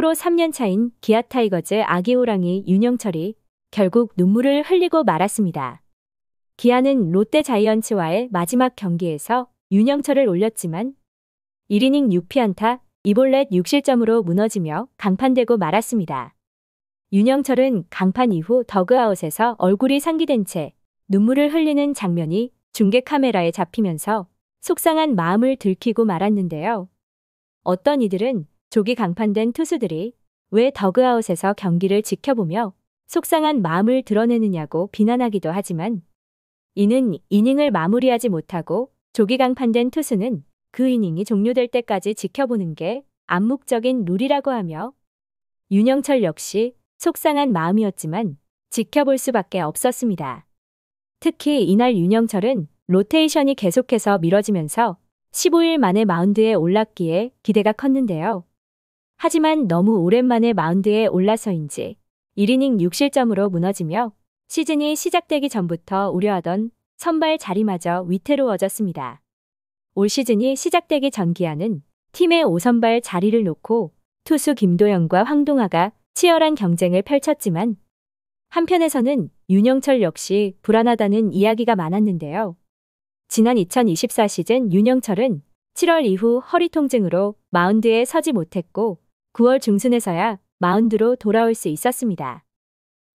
프로 3년 차인 기아 타이거즈 아기 호랑이 윤영철이 결국 눈물을 흘리고 말았습니다. 기아는 롯데 자이언츠와의 마지막 경기에서 윤영철을 올렸지만 1이닝 6피안타 2볼넷 6실점으로 무너지며 강판되고 말았습니다. 윤영철은 강판 이후 더그아웃에서 얼굴이 상기된 채 눈물을 흘리는 장면이 중계 카메라에 잡히면서 속상한 마음을 들키고 말았는데요. 어떤 이들은 조기 강판된 투수들이 왜 더그아웃에서 경기를 지켜보며 속상한 마음을 드러내느냐고 비난하기도 하지만 이는 이닝을 마무리하지 못하고 조기 강판된 투수는 그 이닝이 종료될 때까지 지켜보는 게 암묵적인 룰이라고 하며 윤영철 역시 속상한 마음이었지만 지켜볼 수밖에 없었습니다. 특히 이날 윤영철은 로테이션이 계속해서 미뤄지면서 15일 만에 마운드에 올랐기에 기대가 컸는데요. 하지만 너무 오랜만에 마운드에 올라서인지 1이닝 6실점으로 무너지며 시즌이 시작되기 전부터 우려하던 선발 자리마저 위태로워졌습니다. 올 시즌이 시작되기 전 기아는 팀의 5선발 자리를 놓고 투수 김도영과 황동아가 치열한 경쟁을 펼쳤지만 한편에서는 윤영철 역시 불안하다는 이야기가 많았는데요. 지난 2024 시즌 윤영철은 7월 이후 허리 통증으로 마운드에 서지 못했고 9월 중순에서야 마운드로 돌아올 수 있었습니다.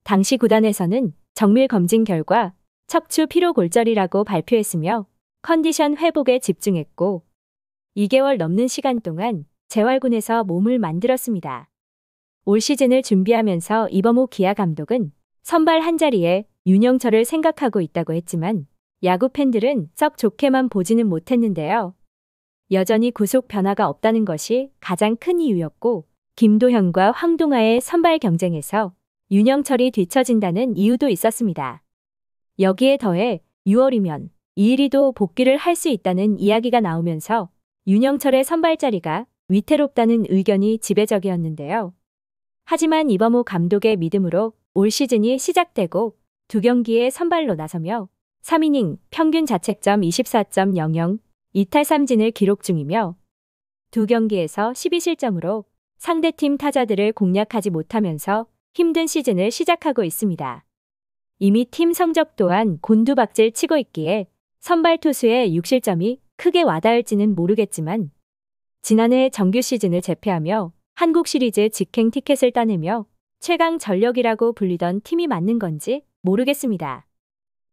당시 구단에서는 정밀 검진 결과 척추 피로 골절이라고 발표했으며 컨디션 회복에 집중했고 2개월 넘는 시간 동안 재활군에서 몸을 만들었습니다. 올 시즌을 준비하면서 이범호 기아 감독은 선발 한자리에 윤영철을 생각하고 있다고 했지만 야구 팬들은 썩 좋게만 보지는 못했는데요. 여전히 구속 변화가 없다는 것이 가장 큰 이유였고 김도현과 황동아의 선발 경쟁에서 윤영철이 뒤처진다는 이유도 있었습니다. 여기에 더해 6월이면 이일이도 복귀를 할 수 있다는 이야기가 나오면서 윤영철의 선발 자리가 위태롭다는 의견이 지배적이었는데요. 하지만 이범호 감독의 믿음으로 올 시즌이 시작되고 2경기에 선발로 나서며 3이닝 평균 자책점 24.00, 이탈3진을 기록 중이며 2경기에서 12실점으로 상대팀 타자들을 공략하지 못하면서 힘든 시즌을 시작하고 있습니다. 이미 팀 성적 또한 곤두박질 치고 있기에 선발 투수의 6실점이 크게 와닿을지는 모르겠지만 지난해 정규 시즌을 제패하며 한국 시리즈 직행 티켓을 따내며 최강 전력이라고 불리던 팀이 맞는 건지 모르겠습니다.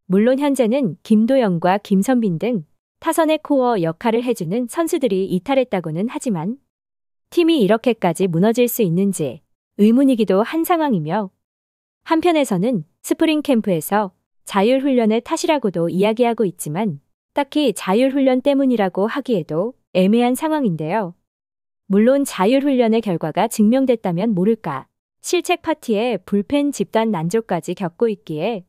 물론 현재는 김도영과 김선빈 등 타선의 코어 역할을 해주는 선수들이 이탈했다고는 하지만 팀이 이렇게까지 무너질 수 있는지 의문이기도 한 상황이며 한편에서는 스프링 캠프에서 자율훈련의 탓이라고도 이야기하고 있지만 딱히 자율훈련 때문이라고 하기에도 애매한 상황인데요. 물론 자율훈련의 결과가 증명됐다면 모를까 실책 파티에 불펜 집단 난조까지 겪고 있기에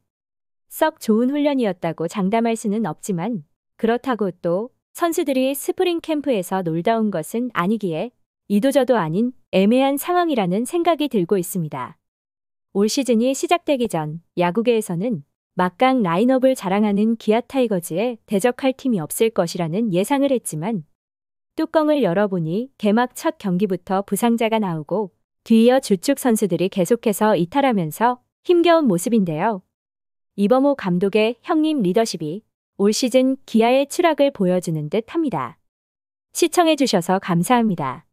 썩 좋은 훈련이었다고 장담할 수는 없지만 그렇다고 또 선수들이 스프링 캠프에서 놀다 온 것은 아니기에 이도저도 아닌 애매한 상황이라는 생각이 들고 있습니다. 올 시즌이 시작되기 전 야구계에서는 막강 라인업을 자랑하는 기아 타이거즈에 대적할 팀이 없을 것이라는 예상을 했지만 뚜껑을 열어보니 개막 첫 경기부터 부상자가 나오고 뒤이어 주축 선수들이 계속해서 이탈하면서 힘겨운 모습인데요. 이범호 감독의 형님 리더십이 올 시즌 기아의 추락을 보여주는 듯 합니다. 시청해주셔서 감사합니다.